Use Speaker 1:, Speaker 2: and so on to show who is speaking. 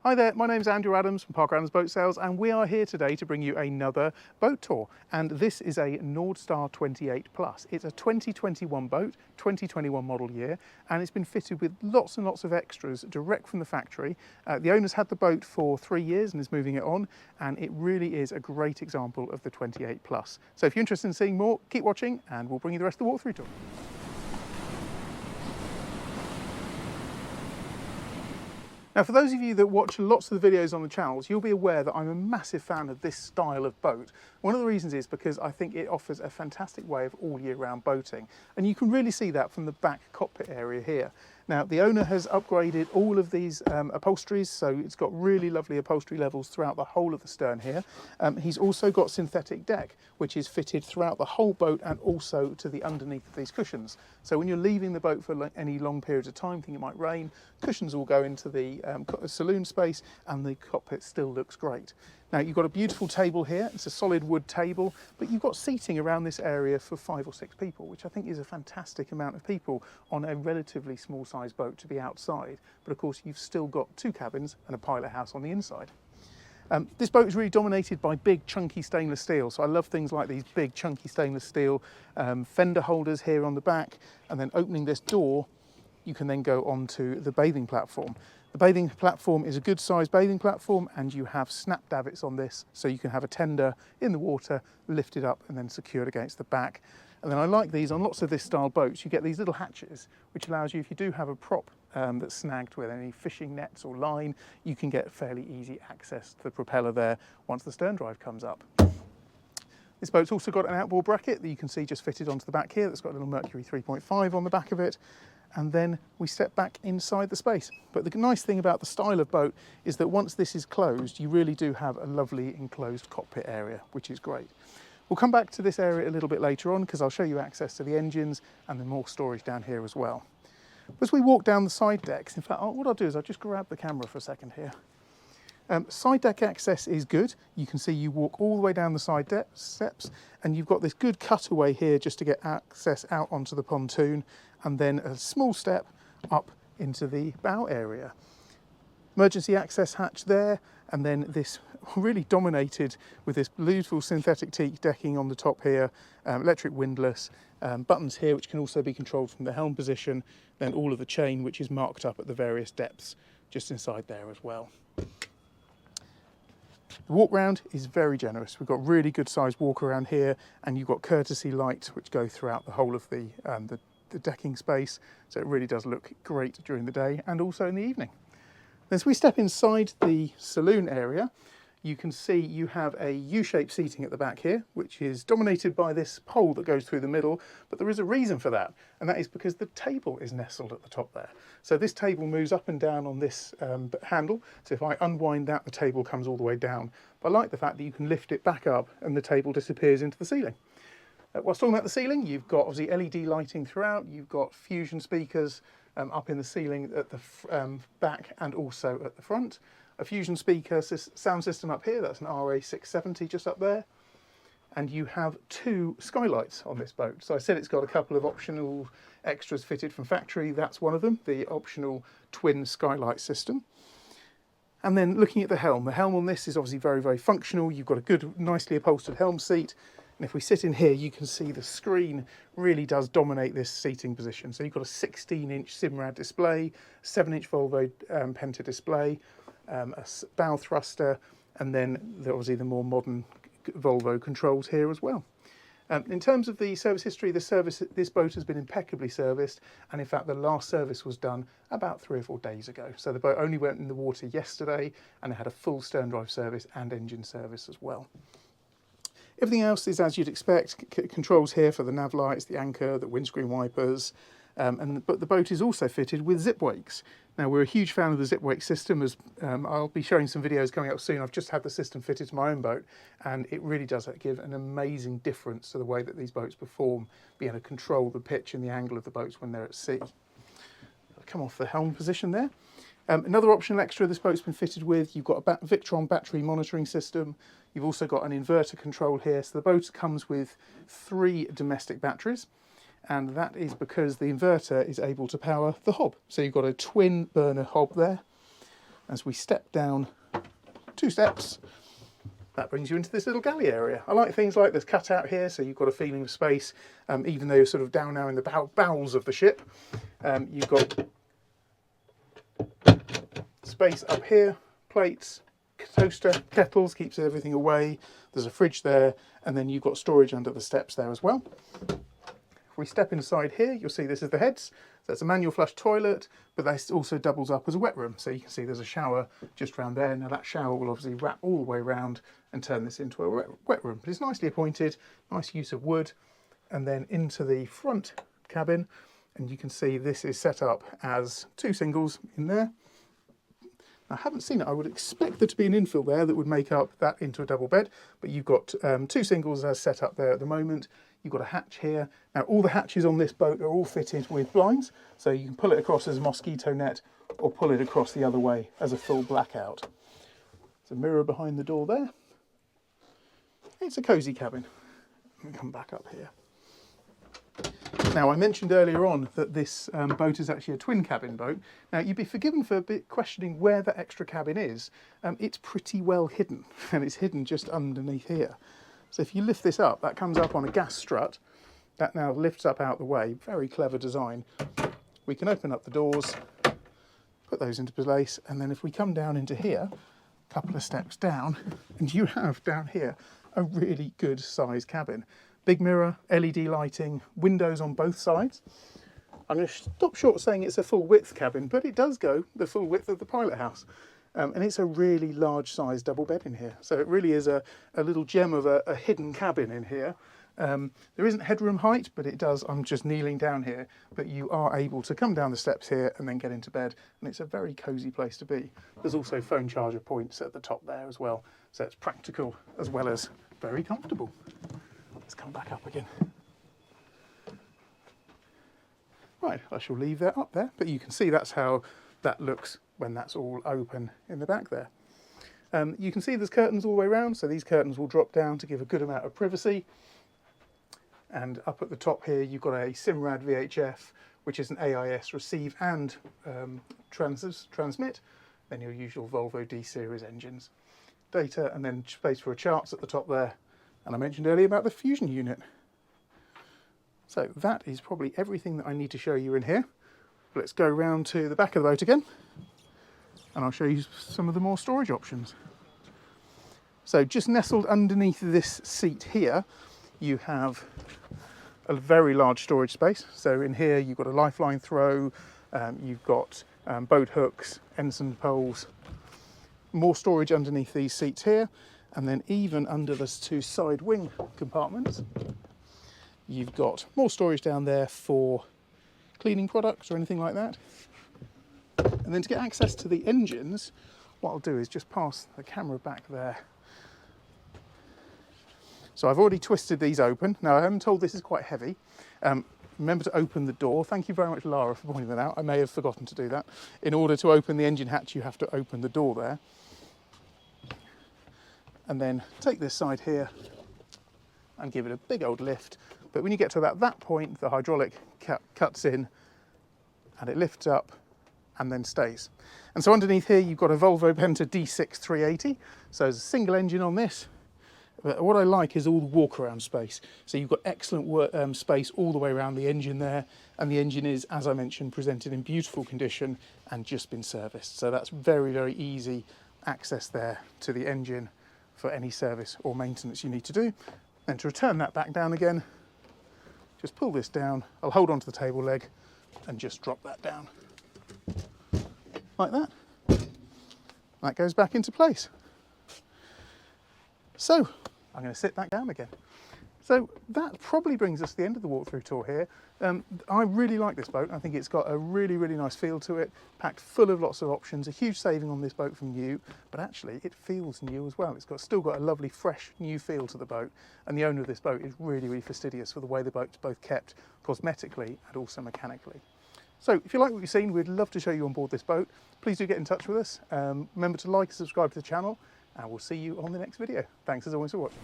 Speaker 1: Hi there, my name's Andrew Adams from Parker Adams Boat Sales, and we are here today to bring you another boat tour. And this is a Nordstar 28 Plus. It's a 2021 boat, 2021 model year, and it's been fitted with lots and lots of extras direct from the factory. The owner's had the boat for 3 years and is moving it on, and it really is a great example of the 28 Plus. So if you're interested in seeing more, keep watching and we'll bring you the rest of the walkthrough tour. Now, for those of you that watch lots of the videos on the channels, you'll be aware that I'm a massive fan of this style of boat. One of the reasons is because I think it offers a fantastic way of all year round boating. And you can really see that from the back cockpit area here. Now, the owner has upgraded all of these upholsteries, so it's got really lovely upholstery levels throughout the whole of the stern here. He's also got synthetic deck, which is fitted throughout the whole boat and also to the underneath of these cushions. So when you're leaving the boat for any long periods of time, think it might rain, cushions will go into the saloon space and the cockpit still looks great. Now, you've got a beautiful table here. It's a solid wood table, but you've got seating around this area for 5 or 6 people, which I think is a fantastic amount of people on a relatively small sized boat to be outside. But of course, you've still got 2 cabins and a pilot house on the inside. This boat is really dominated by big chunky stainless steel, so I love things like these big chunky stainless steel fender holders here on the back, and then opening this door you can then go onto the bathing platform. The bathing platform is a good sized bathing platform, and you have snap davits on this, so you can have a tender in the water, lifted up and then secured against the back. And then I like these on lots of this style boats. You get these little hatches, which allows you, if you do have a prop that's snagged with any fishing nets or line, you can get fairly easy access to the propeller there once the stern drive comes up. This boat's also got an outboard bracket that you can see just fitted onto the back here. That's got a little Mercury 3.5 on the back of it. And then we step back inside the space. But the nice thing about the style of boat is that once this is closed, you really do have a lovely enclosed cockpit area, which is great. We'll come back to this area a little bit later on because I'll show you access to the engines and then more storage down here as well. As we walk down the side decks, in fact, what I'll do is I'll just grab the camera for a second here. Side deck access is good. You can see you walk all the way down the side deck steps, and you've got this good cutaway here just to get access out onto the pontoon, and then a small step up into the bow area. Emergency access hatch there, and then this really dominated with this beautiful synthetic teak decking on the top here, electric windlass, buttons here which can also be controlled from the helm position, then all of the chain which is marked up at the various depths just inside there as well. The walk round is very generous. We've got really good sized walk around here, and you've got courtesy lights which go throughout the whole of the decking space, so it really does look great during the day and also in the evening. As we step inside the saloon area, you can see you have a U-shaped seating at the back here, which is dominated by this pole that goes through the middle, but there is a reason for that, and that is because the table is nestled at the top there. So this table moves up and down on this handle, so if I unwind that, the table comes all the way down. But I like the fact that you can lift it back up and the table disappears into the ceiling. Whilst talking about the ceiling, you've got obviously LED lighting throughout, you've got fusion speakers up in the ceiling at the back and also at the front. A fusion speaker sound system up here, that's an RA670 just up there. And you have 2 skylights on this boat. So I said it's got a couple of optional extras fitted from factory, that's one of them, the optional twin skylight system. And then looking at the helm on this is obviously very, very functional. You've got a good, nicely upholstered helm seat. And if we sit in here, you can see the screen really does dominate this seating position. So you've got a 16-inch Simrad display, 7-inch Volvo Penta display, a bow thruster, and then obviously the more modern Volvo controls here as well. In terms of the service history, this boat has been impeccably serviced, and in fact the last service was done about 3 or 4 days ago. So the boat only went in the water yesterday, and it had a full stern drive service and engine service as well. Everything else is as you'd expect. Controls here for the nav lights, the anchor, the windscreen wipers, but the boat is also fitted with zip wakes. Now, we're a huge fan of the zip wake system, as I'll be showing some videos coming up soon. I've just had the system fitted to my own boat, and it really does give an amazing difference to the way that these boats perform, being able to control the pitch and the angle of the boats when they're at sea. I'll come off the helm position there. Another optional extra this boat's been fitted with, you've got a Victron battery monitoring system. You've also got an inverter control here. So the boat comes with 3 domestic batteries, and that is because the inverter is able to power the hob. So you've got a twin burner hob there. As we step down 2 steps, that brings you into this little galley area. I like things like this cutout here, so you've got a feeling of space, even though you're sort of down now in the bowels of the ship. You've got space up here, plates, toaster, kettles, keeps everything away. There's a fridge there, and then you've got storage under the steps there as well. If we step inside here, you'll see this is the heads. So it's a manual flush toilet, but that also doubles up as a wet room. So you can see there's a shower just around there. Now that shower will obviously wrap all the way around and turn this into a wet room. But it's nicely appointed, nice use of wood. And then into the front cabin, and you can see this is set up as 2 singles in there. I haven't seen it. I would expect there to be an infill there that would make up that into a double bed, but you've got 2 singles as set up there at the moment. You've got a hatch here. Now all the hatches on this boat are all fitted with blinds, so you can pull it across as a mosquito net or pull it across the other way as a full blackout. There's a mirror behind the door there. It's a cosy cabin. Let me come back up here. Now, I mentioned earlier on that this boat is actually a twin cabin boat. Now, you'd be forgiven for a bit questioning where that extra cabin is. It's pretty well hidden, and it's hidden just underneath here. So if you lift this up, that comes up on a gas strut. That now lifts up out the way. Very clever design. We can open up the doors, put those into place, and then if we come down into here, a couple of steps down, and you have down here a really good sized cabin. Big mirror, LED lighting, windows on both sides. I'm going to stop short of saying it's a full width cabin, but it does go the full width of the pilot house. And it's a really large size double bed in here. So it really is a little gem of a hidden cabin in here. There isn't headroom height, but it does, I'm just kneeling down here, but you are able to come down the steps here and then get into bed. And it's a very cozy place to be. There's also phone charger points at the top there as well. So it's practical as well as very comfortable. Let's come back up again. Right, I shall leave that up there, but you can see that's how that looks when that's all open in the back there. You can see there's curtains all the way around, so these curtains will drop down to give a good amount of privacy. And up at the top here, you've got a Simrad VHF, which is an AIS receive and transmit, then your usual Volvo D series engines. Data, and then space for a charts at the top there. And I mentioned earlier about the fusion unit. So that is probably everything that I need to show you in here. Let's go round to the back of the boat again, and I'll show you some of the more storage options. So just nestled underneath this seat here, you have a very large storage space. So in here you've got a lifeline throw, you've got boat hooks, ensign poles, more storage underneath these seats here. And then even under the 2 side wing compartments, you've got more storage down there for cleaning products or anything like that. And then to get access to the engines, what I'll do is just pass the camera back there. So I've already twisted these open. Now I am told this is quite heavy. Remember to open the door. Thank you very much, Lara, for pointing that out. I may have forgotten to do that. In order to open the engine hatch, you have to open the door there. And then take this side here and give it a big old lift. But when you get to about that point, the hydraulic cuts in and it lifts up and then stays. And so underneath here, you've got a Volvo Penta D6 380. So there's a single engine on this. But what I like is all the walk-around space. So you've got excellent space all the way around the engine there. And the engine is, as I mentioned, presented in beautiful condition and just been serviced. So that's very, very easy access there to the engine for any service or maintenance you need to do. And to return that back down again, just pull this down. I'll hold onto the table leg and just drop that down. Like that. That goes back into place. So, I'm going to sit back down again. So that probably brings us to the end of the walkthrough tour here. I really like this boat. I think it's got a really, really nice feel to it, packed full of lots of options, a huge saving on this boat from new, but actually it feels new as well. It's still got a lovely, fresh, new feel to the boat, and the owner of this boat is really, really fastidious for the way the boat's both kept cosmetically and also mechanically. So if you like what you've seen, we'd love to show you on board this boat. Please do get in touch with us. Remember to like and subscribe to the channel, and we'll see you on the next video. Thanks as always for watching.